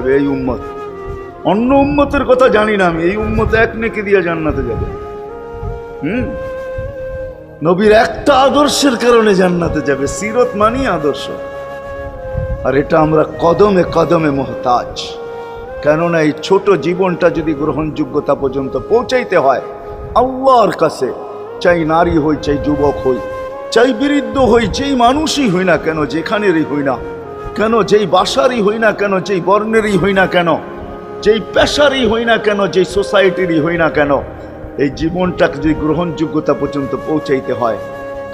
যাবে এই উম্মত। অন্য উম্মতের কথা জানি না আমি, এই উম্মত এক নেকি দিয়ে জান্নাতে যাবে। নবীর একটা আদর্শের কারণে জান্নাতে যাবে। সিরত মানি আদর্শ। আর এটা আমরা কদমে কদমে মুহতাজ। কেননা এই ছোট জীবনটা যদি গ্রহণযোগ্যতা পর্যন্ত পৌঁছাইতে হয় আল্লাহর কাছে, চাই নারী হই, চাই যুবক হই, চাই বৃদ্ধ হই, যেই মানুষই হই না কেন, যেখানেরই হই না কেন, যেই বাসারই হই না কেন, যেই বর্ণেরই হই না কেন, যেই পেশারই হই না কেন, যেই সোসাইটিরই হই না কেন, এই জীবনটাকে যদি গ্রহণযোগ্যতা পর্যন্ত পৌঁছাইতে হয়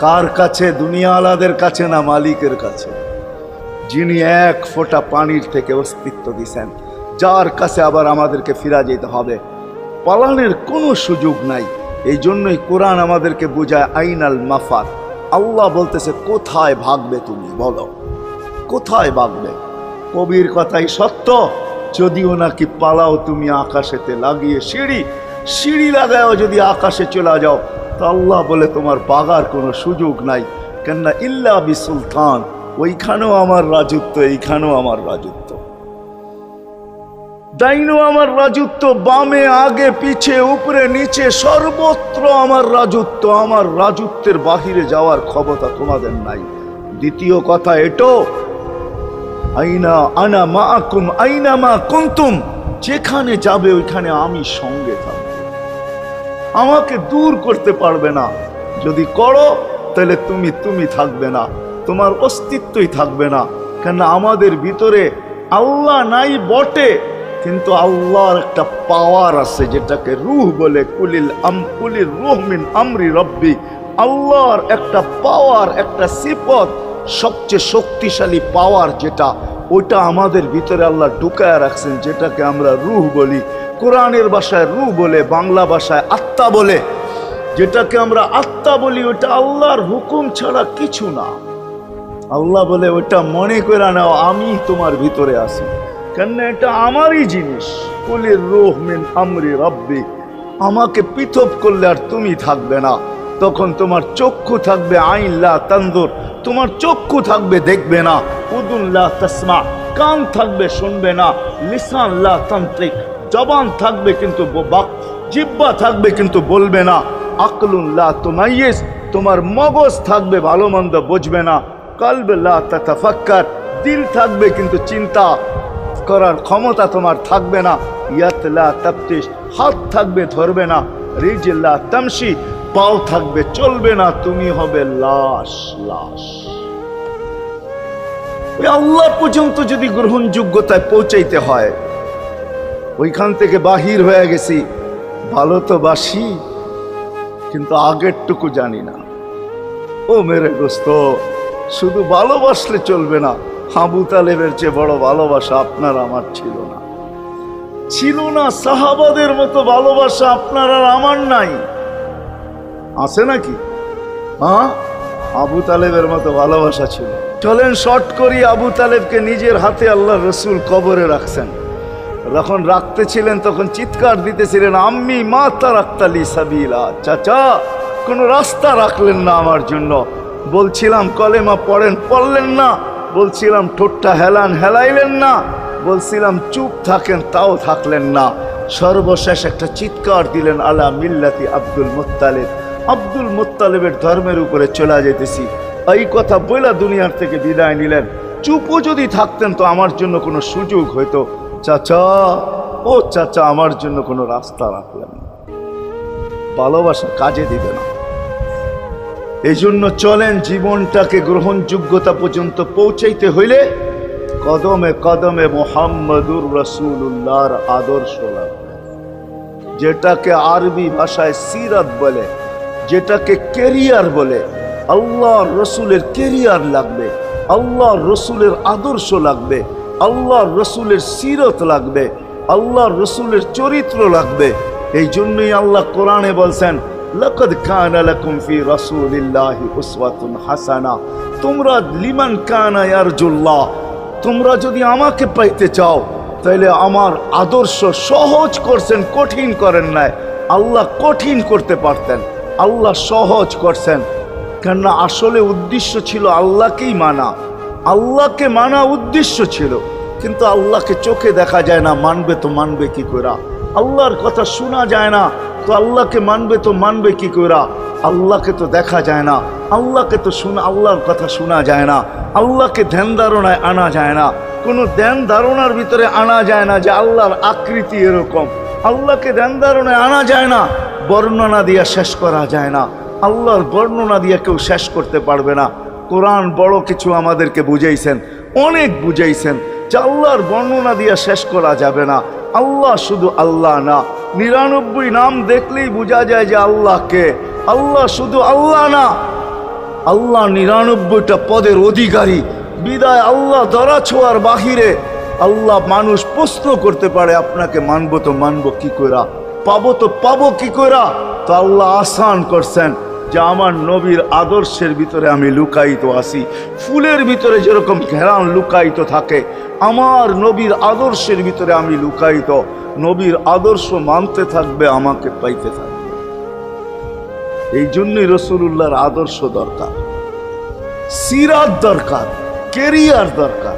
কার কাছে? দুনিয়া আলাদের কাছে না, মালিকের কাছে, যিনি এক ফোঁটা পানির থেকে অস্তিত্ব দিছেন, যার কাছে আবার আমাদেরকে ফিরা যেতে হবে। পালানের কোনো সুযোগ নাই। এই জন্যই কোরআন আমাদেরকে বোঝায় আইনাল মাফার। আল্লাহ বলতেছে কোথায় ভাগবে তুমি, বলো কোথায় ভাগবে? কবির কথাই সত্য, যদিও নাকি পালাও তুমি আকাশেতে লাগিয়ে সিঁড়ি লাগাও যদি আকাশে চলে যাও, তো আল্লাহ বলে তোমার বাগার কোনো সুযোগ নাই। কেননা ইল্লা বি সুলতান, ওইখানেও আমার রাজত্ব, এইখানেও আমার রাজত্ব, ডাইনো আমার রাজত্ব, বামে আগে পিছে উপরে নিচে সর্বত্র আমার রাজত্ব। আমার রাজত্বের বাহিরে যাওয়ার ক্ষমতা তোমাদের নাই। দ্বিতীয় কথা এটো, আইনা আনা মাআকুম আইনা মা কুনতুম, যেখানে যাবে ওইখানে আমি সঙ্গে থাকব, আমাকে দূর করতে পারবে না। যদি করো তাহলে তুমি থাকবে না, তোমার অস্তিত্বই থাকবে না। কেন আমাদের ভিতরে আল্লাহ নাই বটে, কিন্তু আল্লাহর একটা পাওয়ার আছে যেটাকে রূহ বলে। কুলির রূহ মিন আমরি রব্বি, আল্লাহর একটা পাওয়ার, একটা সিফত, সবচেয়ে শক্তিশালী পাওয়ার যেটা, ওইটা আমাদের ভিতরে আল্লাহ ঢুকায় রাখছেন, যেটাকে আমরা রূহ বলি। কোরআনের ভাষায় রূহ বলে, বাংলা ভাষায় আত্মা বলে। যেটাকে আমরা আত্মা বলি ওটা আল্লাহর হুকুম ছাড়া কিছু না। আল্লাহ বলে ওটা মনে করে নাও আমি তোমার ভিতরে আছি, কেন এটা আমারই জিনিস। কুলির রূহ মিন আমরি রব্বি, আমাকে পৃথক করলে আর তুমি থাকবে না। তখন তোমার চক্ষু থাকবে আইন লা তানজুর, তোমার চক্ষু থাকবে দেখবে না। উদুন লা তাসমা, কান থাকবে শুনবে না। লিসান লা তান্তিক, জবান থাকবে কিন্তু জিহ্বা থাকবে কিন্তু বলবে না। আকলুন লা তুমাইয়িজ, তোমার মগজ থাকবে ভালো মন্দ বুঝবে না। কলব লা তাতাফাক্কার, দিল থাকবে কিন্তু চিন্তা করার ক্ষমতা তোমার থাকবে না। ইয়াত লা তাফতিশ, হাত থাকবে ধরবে না। রিজল লা তামশি, পাও থাকবে চলবে না। তুমি হবে লাশ। আল্লাহ পর্যন্ত যদি গ্রহণযোগ্যতায় পৌঁছাইতে হয়, ওইখান থেকে বাহির হয়ে গেছি, ভালো তো বাসি কিন্তু আগেরটুকু জানি না। ও মেরে দোস্ত, শুধু ভালোবাসলে চলবে না। আবু তালেবের চেয়ে বড় ভালোবাসা আপনার আমার ছিল না। সাহাবাদের মতো ভালোবাসা আপনার আর আমার নাই। আছে নাকি? হ্যাঁ, আবু তালেবের মতো ভালোবাসা ছিল। চলেন শর্ট করি। আবু তালেবকে নিজের হাতে আল্লাহ রসুল কবরে রাখছেন। যখন রাখতেছিলেন তখন চিৎকার দিতেছিলেন, আম্মি মা তারাক্তালি সাবিলা, চাচা কোনো রাস্তা রাখলেন না আমার জন্য। বলছিলাম কলেমা পড়লেন না। বলছিলাম ঠোঁটটা হেলাইলেন না। বলছিলাম চুপ থাকেন, তাও থাকলেন না। সর্বশেষ একটা চিৎকার দিলেন, আলা মিল্লাতি আব্দুল মুত্তালিব, আব্দুল মুত্তালিবের ধর্মের উপরে চলে যেতেছি। এই কথা বইলা দুনিয়ার থেকে বিদায় নিলেন। চুপও যদি থাকতেন তো আমার জন্য কোনো সুযোগ হইতো। চাচা, ও চাচা, আমার জন্য কোনো রাস্তা রাখলেন না। ভালোবাসা কাজে দিবে না। এই জন্য চলেন, জীবনটাকে গ্রহণযোগ্যতা পর্যন্ত পৌঁছাইতে হইলে কদমে কদমে মুহাম্মদুর রাসূলুল্লাহর আদর্শ লাগবে, যেটাকে আরবি ভাষায় সিরাত বলে, যেটাকে কেরিয়ার বলে। আল্লাহর রসুলের কেরিয়ার লাগবে, আল্লাহর রসুলের আদর্শ লাগবে, আল্লাহর রসুলের সিরত লাগবে, আল্লাহর রসুলের চরিত্র লাগবে। এই জন্যই আল্লাহ কোরআনে বলছেন, লাকাদ কানা লাকুম ফি রাসূলিল্লাহি উসওয়াতুন হাসানা, তোমরা লিমান কানা ইয়ারজুল্লাহ, তোমরা যদি আমাকে পাইতে চাও তাহলে আমার আদর্শ সহজ করছেন, কঠিন করেন নাই। আল্লাহ কঠিন করতে পারতেন, আল্লাহ সহজ করছেন। কেননা আসলে উদ্দেশ্য ছিল আল্লাহকেই মানা, আল্লাহকে মানা উদ্দেশ্য ছিল। কিন্তু আল্লাহকে চোখে দেখা যায় না, মানবে তো মানবে কি কইরা? আল্লাহর কথা শোনা যায় না, তো আল্লাহকে মানবে তো মানবে কি কইরা? আল্লাহকে তো দেখা যায় না, আল্লাহকে তো আল্লাহর কথা শোনা যায় না, আল্লাহকে ধ্যান ধারণায় আনা যায় না, কোনো ধ্যান ধারণার ভিতরে আনা যায় না যে আল্লাহর আকৃতি এরকম। আল্লাহকে ধ্যান ধারণায় আনা যায় না, বর্ণনা দিয়া শেষ করা যায় না। আল্লাহর বর্ণনা দিয়ে কেউ শেষ করতে পারবে না। কোরআন বড় কিছু আমাদেরকে বুঝাইছেন, অনেক বুঝাইছেন যে আল্লাহর বর্ণনা দিয়ে শেষ করা যাবে না। আল্লাহ শুধু আল্লাহ না, 99 নাম দেখলেই বোঝা যায় যে আল্লাহকে। আল্লাহ শুধু আল্লাহ না, আল্লাহ 99টা পদের অধিকারী। বিদায় আল্লাহ ধরা ছোঁয়ার বাহিরে আল্লাহ মানুষ প্রশ্ন করতে পারে, আপনাকে মানবো তো মানবো কি কইরা, পাবো তো পাবো কি কইরা? তো আল্লাহ আসান করছেন যে আমার নবীর আদর্শের ভিতরে আমি লুকায়িত আছি। ফুলের ভিতরে যেরকম ঘেরান লুকায়িত থাকে, আমার নবীর আদর্শের ভিতরে আমি লুকায়িত। নবীর আদর্শ মানতে থাকবে, আমাকে পাইতে থাকবে। এই জন্যই রাসূলুল্লাহর আদর্শ দরকার, সিরাত দরকার, কেরিয়ার দরকার।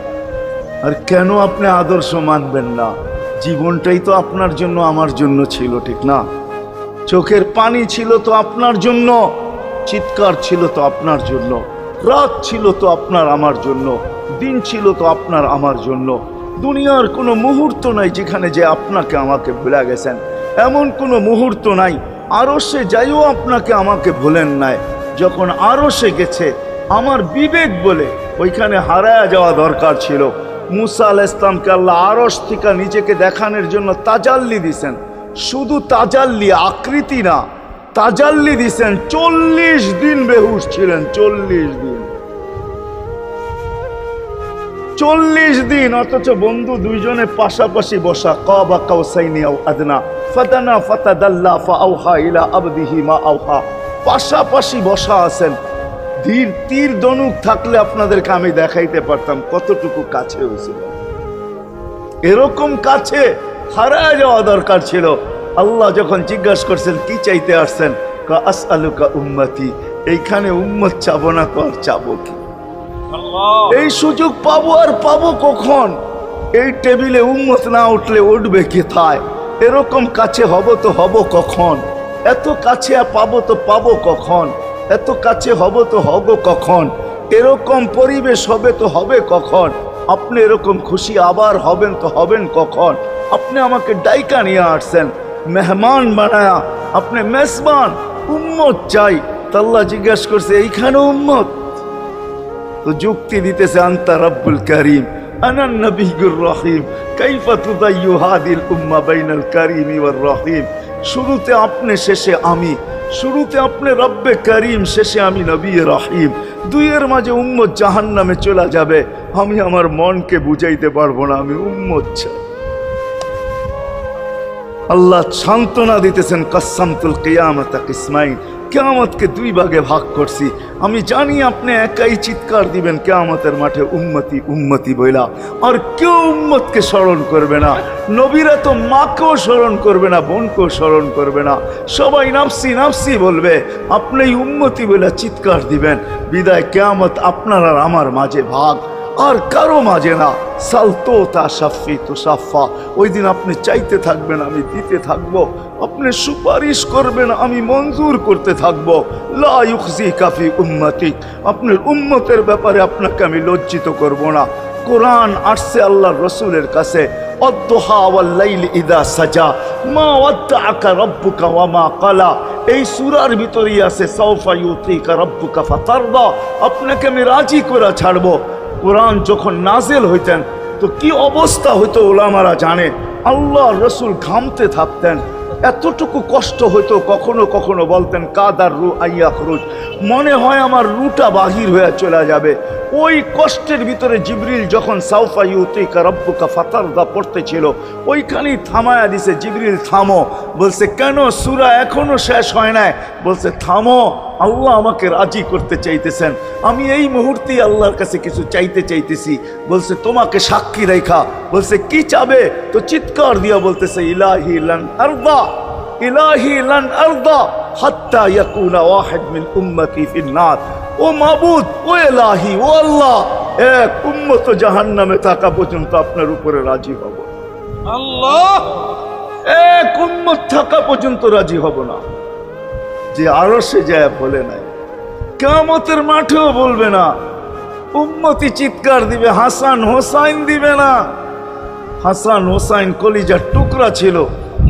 আর কেন আপনি আদর্শ মানবেন না? জীবনটাই তো আপনার জন্য আমার জন্য ছিল, ঠিক না? চোখের পানি ছিল তো আপনার জন্য, চিৎকার ছিল তো আপনার জন্য, রাত ছিল তো আপনার আমার জন্য, দিন ছিল তো আপনার আমার জন্য। দুনিয়ার কোনো মুহূর্ত নাই যেখানে যে আপনাকে আমাকে ভুলে গেছেন, এমন কোনো মুহূর্ত নাই। আরশে যাইও আপনাকে আমাকে ভুলেন নাই। যখন আরশে গেছে আমার বিবেক বলে ওইখানে হারায়া যাওয়া দরকার ছিল। মুসা আলাইহিস সালামকে আল্লাহ আরশ থেকে নিজেকে দেখানোর জন্য তাজাল্লি দিছেন। শুধু তাজাল্লি, আকৃতি না, তাজাল্লি দিছেন। 40 দিন বেহুশ ছিলেন, 40 দিন, 40 দিন। অথচ বন্ধু দুইজনে পাশাপাশি বসা, কাবা কাউসাইনি আও আদনা ফাদানা ফাতাদাল্লা ফাআওহা ইলা আবদিহি মা আওহা, পাশাপাশি বসা আছেন। তীর ধনুক থাকলে আপনাদেরকে আমি দেখাইতে পারতাম কতটুকু কাছে হয়েছিল। এরকম কাছে হারায় যাওয়া দরকার ছিল। আল্লাহ যখন জিজ্ঞাসা করছেন কি চাইতে আসছেন, আসআলুকা উম্মতি, এইখানে উম্মত চাবো না তো আর চাবো কি? এই সুযোগ পাবো আর পাবো কখন? এই টেবিলে উম্মত না উঠলে উঠবে কোথায়? এরকম কাছে হব তো হব কখন? এত কাছে পাবো তো পাবো কখন? এত কাছে হব তো হব কখন? এরকম পরিবেশ হবে তো হবে কখন? আপনি এরকম খুশি আবার হবেন তো হবেন কখন? আপনি আমাকে ডাইকা নিয়ে আসছেন, মেহমান বানায়া, আপনি মেজবান, উম্মত চাই। আল্লাহ জিজ্ঞাসা করছে এইখানে উম্মত? তো যুক্তি দিতেছে আনতা রব্বুল করিম আনান নবিয়্যুর রহিম কাইফা তুদাইয়ু হাদিল উম্মাহ বাইনাল কারিমি ওয়ার রহিম। শুরুতে আপনি, শেষে আমি। শুরুতে আপনি রব্বে করিম, শেষে আমি নবী রহিম। দুইয়ের মাঝে উম্মত জাহান্নামে চলে যাবে। আমি আমার মনকে বুঝাইতে পারবো না, আমি উম্মত চাই। আল্লাহ সান্ত্বনা দিতেছেন, কাসসামতুল কিয়ামাতা কিসমাইন, কিয়ামতকে 2 ভাগে ভাগ করছি। আমি জানি আপনি একাই চিৎকার দিবেন কিয়ামতের মাঠে উম্মতি উম্মতি বইলা, আর কেউ উম্মতকে স্মরণ করবে না। নবীরা তো মাকেও স্মরণ করবে না, বোনকেও স্মরণ করবে না, সবাই নাফসি নাফসি বলবে। আপনি উম্মতি বইলা চিৎকার দিবেন। বিদায় কিয়ামত আপনার আর আমার মাঝে ভাগ, আর কারো মাঝে না। সালতো তা সাফি তো সাফা, ওই দিন আপনি চাইতে থাকবেন, আমি দিতে থাকবো। আপনি সুপারিশ করবেন, আমি মঞ্জুর করতে থাকবো। লা ইউখজিকা ফি উম্মতিক, আপনার উম্মতের ব্যাপারে আপনাকে আমি লজ্জিত করব না। কোরআন আসছে আল্লাহর রাসূলের কাছে, অদ্দুহা ওয়াল লাইলি ইদা সাজা মা ওয়াদ্দাআকা রাব্বুকা ওয়া মা ক্বালা। এই সূরার ভিতরেই আছে সাউফা ইউতিকা রাব্বুকা ফাতারদা, আপনাকে আমি রাজি করে ছাড়বো। কোরআন যখন নাজেল হইতেন তো কি অবস্থা হইতো ওলামারা জানে। আল্লাহ রসুল ঘামতে থাকতেন, এতটুকু কষ্ট হইতো। কখনো কখনো বলতেন কাদার রু আইয়া খরুজ, মনে হয় আমার রুটা বাহির হয়ে চলে যাবে। ওই কষ্টের ভিতরে জিবরিল যখন সাউফা ইউতিকা রাব্বুকা ফাতারদা পড়তেছিল, ওইখানেই থামায়া দিছে, জিবরিল থামো। বলছে কেন? সূরা এখনো শেষ হয় নাই। বলছে থামো, আল্লাহ আমাকে রাজি করতে চাইতেছেন, আমি এই মুহূর্তেই আল্লাহর কাছে কিছু চাইতে চাইতেছি। বলছে তোমাকে সাক্ষী রেখা। বলছে কি চাবে? তো চিৎকার দিয়া বলতেছে ইলাহি লান আরদা, ইলাহি লান আরদা হাত্তা ইয়াকুনা ওয়াহিদ মিন উম্মতি ফিন নার। ও মাবুদ, ও এলাহি, ও আল্লাহ, এক উম্মত জাহান্নামে থাকা পর্যন্ত আপনার উপরে রাজি হব। আল্লাহ, এক উম্মত থাকা পর্যন্ত রাজি হব না। যে আরশে যায় বলে নাই, কিয়ামতের মাঠেও বলবে না। উম্মতি চিৎকার দিবে, হাসান হোসাইন দিবে না। হাসান হোসাইন কলিজার টুকরা ছিল,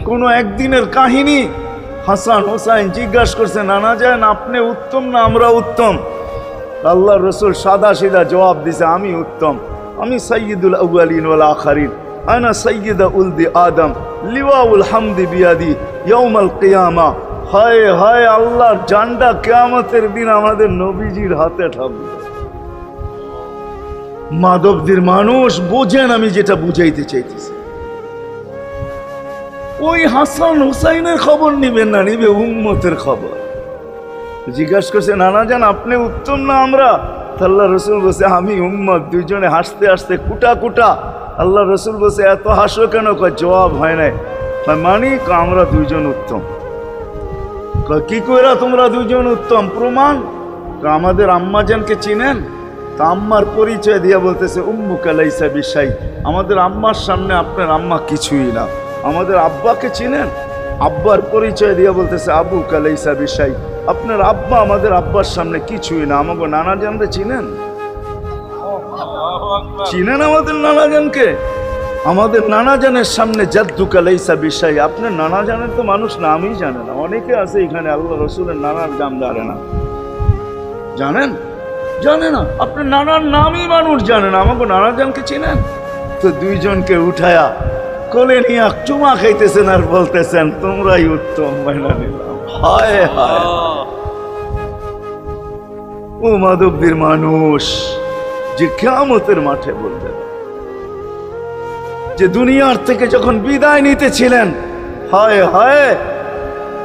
কোনো একদিনের কাহিনী। হাসান হোসাইন জিজ্ঞাসা করছে, নানা যান আপনি উত্তম না আমরা উত্তম? আল্লাহ রসুল সাদা সিধা জবাব দিছে, আমি উত্তম, আমি সাইয়্যিদুল আউয়ালিন ওয়াল আখিরিন, আনা সাইয়্যিদা উলদি আদম, লিওয়াউল হামদি বিয়াদি ইয়াউমাল কিয়ামা। হায় হায়, আল্লাহর জান্ডা কিয়ামতের দিন আমাদের নবীজির হাতে থাকবে। মাধবদের মানুষ বোঝেন আমি যেটা বুঝাইতে চাইতেছি। ওই হাসান হুসাইনের খবর নিবেন না, নিবে উম্মতের খবর। জিজ্ঞাসা করছে, নানা জান আপনি উত্তম না আমরা? আল্লাহ রসুল বলছে, আমি উম্মত। দুইজনে হাসতে হাসতে কুটা কুটা। আল্লাহ রসুল বলছে, এত হাসো কেন? কয় জবাব হয় নাই। মানি আমরা দুইজন উত্তম। কি কইরা তোমরা দুইজন উত্তম? প্রমাণ। আমাদের আম্মাজানকে চিনেন? তা আম্মার পরিচয় দিয়া বলতেছে, উম্মুকা লাইসা বিশাই, আমাদের আম্মার সামনে আপনার আম্মা কিছুই না। আমাদের আব্বাকে চিনেন? আব্বার পরিচয় দিয়া বলতেছে, আবুকা লাইসা বিশাই, আপনার আব্বা আমাদের আব্বার সামনে কিছুই না। আমাকে নানা জানতে চিনেন? চিনেন আমাদের নানা জানকে? আমাদের নানা জানের সামনে জাদ্দুকা লাইসা বিশাই, আপনার নানা জানের তো মানুষ নামই জানে না। অনেকে আছে এখানে আল্লাহ রসুলের নানার নাম জানে না। জানেন? জানে না। আপনার নানার নামই মানুষ জানে না। আমাকে নানা জানকে চিনেন? তো দুইজনকে উঠায়া কোলে নিয়ে চুমা খাইতেছেন আর বলতেছেন, তোমরাই উত্তম, মাইনা নিলাম। হায় হায়, ও মাধবদের মানুষ যে কিয়ামতের মাঠে বলবেন, যে দুনিয়ার থেকে যখন বিদায় নিতেছিলেন, হায় হায়,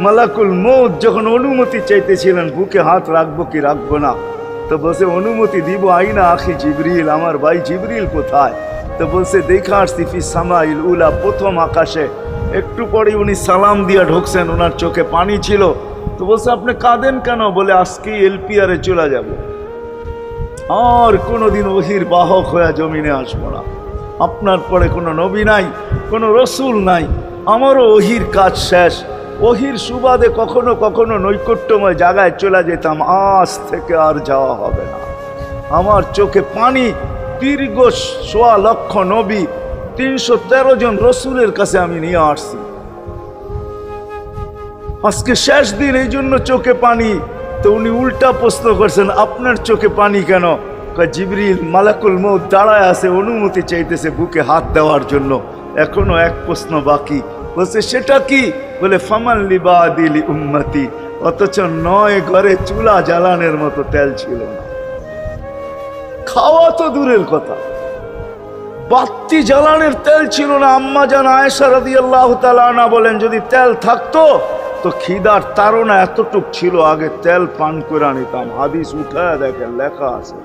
মালাকুল মউত যখন অনুমতি চাইতেছিলেন বুকে হাত রাখবো কি রাখবো না, তো বলছে অনুমতি দিব, আইনা আখি জিবরিল, আমার ভাই জিবরিল কোথায়? তো বলছে, দেখা আসছি ফি সামাইল উলা, প্রথম আকাশে। একটু পরে উনি সালাম দিয়া ঢুকছেন, ওনার চোখে পানি ছিল। তো বলছে, আপনি কাঁদেন কেন? বলে, আজকেই এলপিআরে চলে যাব, আর কোনোদিন ওহির বাহক হয়ে জমিনে আসবো না। আপনার পরে কোনো নবী নাই, কোনো রসুল নাই, আমারও ওহির কাজ শেষ। ওহির সুবাদে কখনো কখনো নৈকট্যময় জায়গায় চলে যেতাম, আজ থেকে আর যাওয়া হবে না। আমার চোখে পানি। দীর্ঘ ১.৫ লক্ষ নবী, ৩১৩ জন রসুলের কাছে আমি নিয়ে আসছি। আজকে শেষ দিন, এই জন্য চোখে পানি। তো উনি উল্টা প্রশ্ন করছেন, আপনার চোখে পানি কেন? জিবরিল মালাকুল মউত দাঁড়ায় আছে, অনুমতি চাইতেছে বুকে হাত দেওয়ার জন্য। এখনো এক প্রশ্ন বাকি। বলছে, সেটা কি? বলে, ফামান লিবাদিলি উম্মতি। অথচ ৯ ঘরে চুলা জ্বালানোর মতো তেল ছিল না। খাওয়া তো দূরের কথা, বাতি জ্বালানোর তেল ছিল না। আম্মা জান আয়েশা রাদিয়াল্লাহু তাআলা আনহা বলেন, যদি তেল থাকতো তো খিদার তাড়না এতটুক ছিল, আগে তেল পান করে নিতাম। হাদিস উঠায় দেখেন, লেখা আছে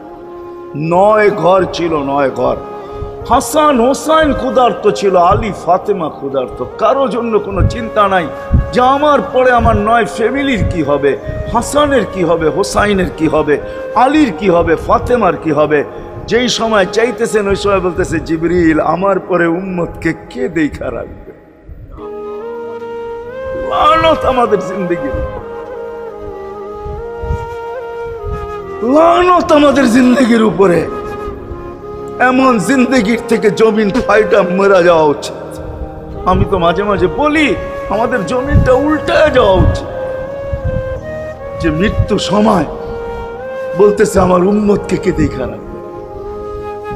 ৯ ঘর ছিল, ৯ ঘর। হাসান হোসাইন ক্ষুধার্ত ছিল, আলী ফাতেমা ক্ষুধার্ত। কারো জন্য কোনো চিন্তা নাই যে আমার পরে আমার ৯ ফ্যামিলির কি হবে, হাসানের কি হবে, হোসাইনের কি হবে, আলীর কি হবে, ফাতেমার কি হবে। যেই সময় চাইতেছেন ওই সময় বলতেছে, জিবরিল আমার পরে উম্মতকে কে দেখা রাখবে? লানত আমাদের জিন্দেগির উপর, লানত আমাদের জিন্দেগির উপরে। এমন জিন্দেগির থেকে জমিন ফাইটা মরা যাওয়া উচিত। আমি তো মাঝে মাঝে বলি, আমাদের জমিনটা উল্টায় যাওয়া উচিত। যে মৃত্যু সময় বলতেছে, আমার উম্মতকে কে দেখা রাখবে?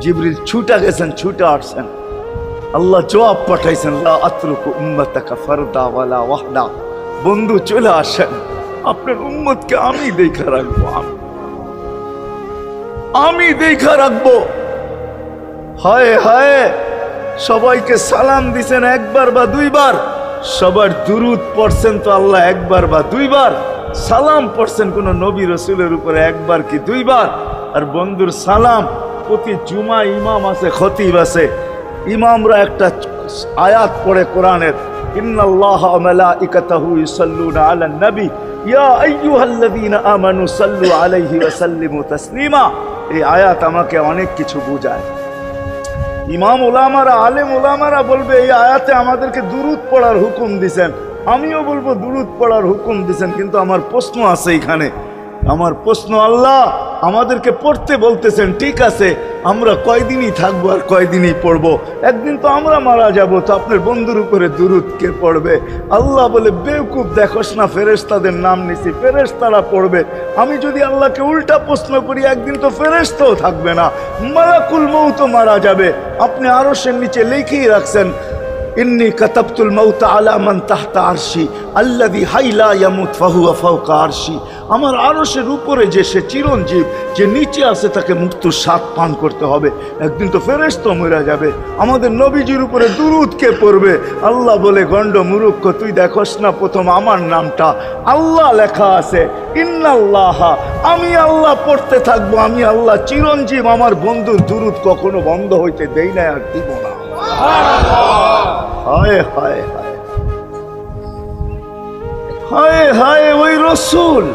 জিবরিল ছুটা গেছেন, ছুটা আসছেন। আল্লাহ জবাব পাঠাইছেন, লা আতরুকু উম্মাতাকা ফারদা ওয়ালা ওয়াহদা। বন্ধু চলে আসেন, আপনার উম্মতকে আমি দেখা রাখবো, আমি দেখা রাখবো। হায় হায়, সবাইকে সালাম দিছেন একবার বা দুইবার, সবার দুরুদ পড়ছেন তো আল্লাহ একবার বা দুইবার, সালাম পড়ছেন কোন নবী রসুলের উপরে একবার কি দুইবার। আর বন্ধুর সালাম প্রতি জুমা ইমাম আছে, খতিব আছে, ইমামরা একটা আয়াত পড়ে কোরআনের, ইন্নাল্লাহা ওয়া মালাইকাতাহু ইউসাল্লুনা আলান নবী ইয়া আইয়ুহাল্লাযীনা আমানু সাল্লু আলাইহি ওয়া সাল্লিমু তাসলিমা। এই আয়াত আমাকে অনেক কিছু বোঝায়। ইমাম ওলামারা, আলেম ওলামারা বলবে এই আয়াতে আমাদেরকে দুরূদ পড়ার হুকুম দিছেন, আমিও বলবো দুরূদ পড়ার হুকুম দিছেন। কিন্তু আমার প্রশ্ন আছে এখানে, আমার প্রশ্ন, আল্লাহ আমাদেরকে পড়তে বলতেছেন, ঠিক আছে, আমরা কয়দিনই থাকবো আর কয়দিনই পড়বো? একদিন তো আমরা মারা যাব, তো আপনার বন্ধুর উপরে দুরূদ কে পড়বে? আল্লাহ বলে, বেওকুফ, দেখোস না ফেরেশতাদের নাম নিছি, ফেরেশতারা পড়বে। আমি যদি আল্লাহকে উল্টা প্রশ্ন করি, একদিন তো ফেরেশতাও থাকবে না, মালাকুল মউত মারা যাবে। আপনি আরশের নিচে লিখেই রাখছেন, ইন্নী কাতাবতুল মাউত আলা মান তাহতা আরশি আল্লাযী হাইলা ইয়ামুত ফাহুয়া ফাওকা আরশি। আমার আরশের উপরে যে সে চিরঞ্জীব, যে নিচে আছে, তাকে মৃত্যুর স্বাদ পান করতে হবে। একদিন তো ফেরেশতা মরে যাবে, আমাদের নবীজির উপরে দুরূদ কে পড়বে? আল্লাহ বলে, গণ্ড মূর্খ, তুই দেখোস না প্রথম আমার নামটা আল্লাহ লেখা আছে, ইন্নাল্লাহা, আমি আল্লাহ পড়তে থাকবো, আমি আল্লাহ চিরঞ্জীব, আমার বন্ধুর দুরূদ কখনো বন্ধ হইতে দেই না, আর দিব না। হায় হায় হায় হায় হায়, ওই রসুল।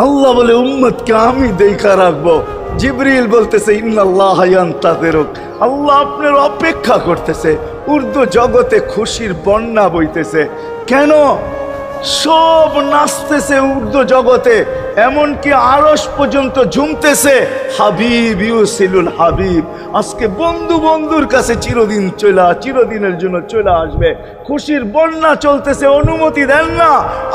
আল্লাহ বলে, উম্মতকে আমি দেখা রাখবো। জিবরিল বলতেছে, ইন্নাল্লাহা ইয়ান্তাযিরুক, আল্লাহ আপনার অপেক্ষা করতেছে। উর্দু জগতে খুশির বন্যা বইতেছে। কেন? সব নাচতেছে উর্দু জগতে, এমনকি আরশ পর্যন্ত ঝুমতেছে। হাবিব ইউসিলুল হাবিব, আজকে বন্ধু বন্ধুর কাছে চিরদিনের জন্য চলে আসবে। খুশির বন্যা চলতেছে, অনুমতি দেন না।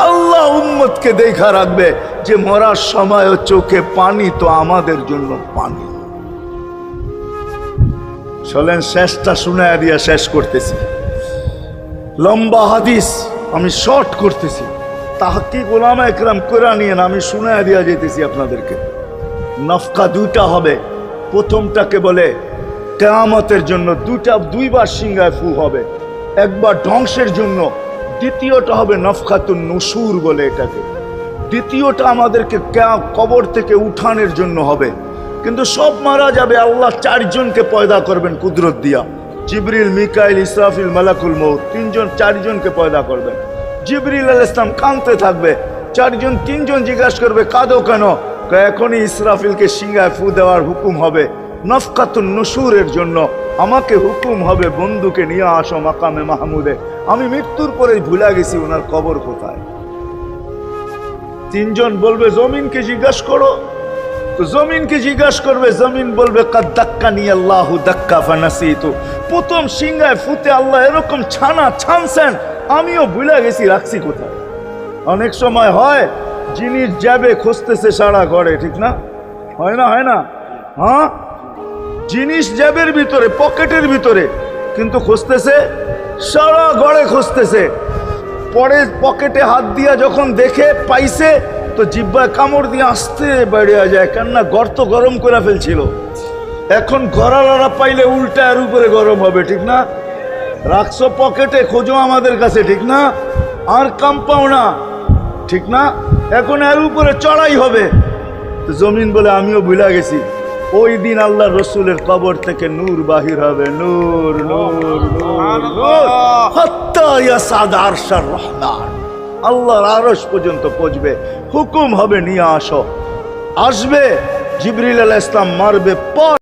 আল্লাহ উম্মতকে দেখা রাখবে যে মরার সময়ও চোখে পানি, তো আমাদের জন্য পানি। চলেন শেষটা শুনায়া দিয়া শেষ করতেছি। লম্বা হাদিস, আমি শর্ট করতেছি। তাহকিক উলামা একরাম করে নিয়েন, আমি শুনায়া দিয়া যেতেছি আপনাদেরকে। নফকা দুইটা হবে। প্রথমটাকে বলে কিয়ামতের জন্য, দুইবার সিংহায় ফু হবে। একবার ধ্বংসের জন্য, দ্বিতীয়টা হবে নফকাতুন নুশুর বলে এটাকে। দ্বিতীয়টা আমাদেরকে কবর থেকে উঠানোর জন্য হবে। কিন্তু সব মারা যাবে, আল্লাহ চারজনকে পয়দা করবেন কুদরত দিয়া। জিবরিল, মিকাইল, ইসরাফিল, মালাকুল মউত, চারজনকে পয়দা করবেন। জিবরিল আলাইহিস সালাম কাঁদতে থাকবে, তিনজন জিজ্ঞাসা করবে, কাঁদো কেন? এখনই ইসরাফিলকে সিংহায় ফু দেওয়ার হুকুম হবে নফকাতুন নুশুরের জন্য। আমাকে হুকুম হবে, বন্ধুকে নিয়ে আসো মাকামে মাহমুদে। আমি মৃত্যুর পরেই ভুলে গেছি ওনার কবর কোথায়। তিনজন বলবে, জমিনকে জিজ্ঞাসা করো। তো জমিনকে জিজ্ঞাসা করবে, জমিন বলবে, কাদ দাক্কানি আল্লাহু দাক্কা ফানাসিতু। প্রথম সিংহায় ফুতে আল্লাহ এরকম ছানছেন, আমিও ভুলে গেছি রাখছি কোথায়। অনেক সময় হয় জিনিস যাবে খুঁজতেছে সারা ঘরে, ঠিক না? হয় না? হয় না? হ্যাঁ, জিনিস জ্যাবের ভিতরে, পকেটের ভিতরে, কিন্তু খুঁজতেছে সারা ঘরে খুঁজতেছে। পরে পকেটে হাত দিয়া যখন দেখে পাইছে, তো জিহ্বায় কামড় দিয়ে আসতে বেরিয়ে যায়, কেননা গর্ত গরম করে ফেলছিল। এখন গড়ালড়া পাইলে উল্টা এর উপরে গরম হবে, ঠিক না? রাখছো পকেটে, খোঁজো আমাদের কাছে, ঠিক না? আর কাম পাও না, ঠিক না? এখন এর উপরে চড়াই হবে। তো জমিন বলে, আমিও ভুলে গেছি। ওই দিন আল্লাহ রসুলের কবর থেকে নূর বাহির হবে, নূর নূর নূর নূর, হাত্তা ইয়াসাদ আরশার রহমান, আল্লাহর আরশ পর্যন্ত পৌঁছবে। হুকুম হবে, নিয়ে আসো। আসবে, জিবরিল আলাইহিস সালাম মারবে,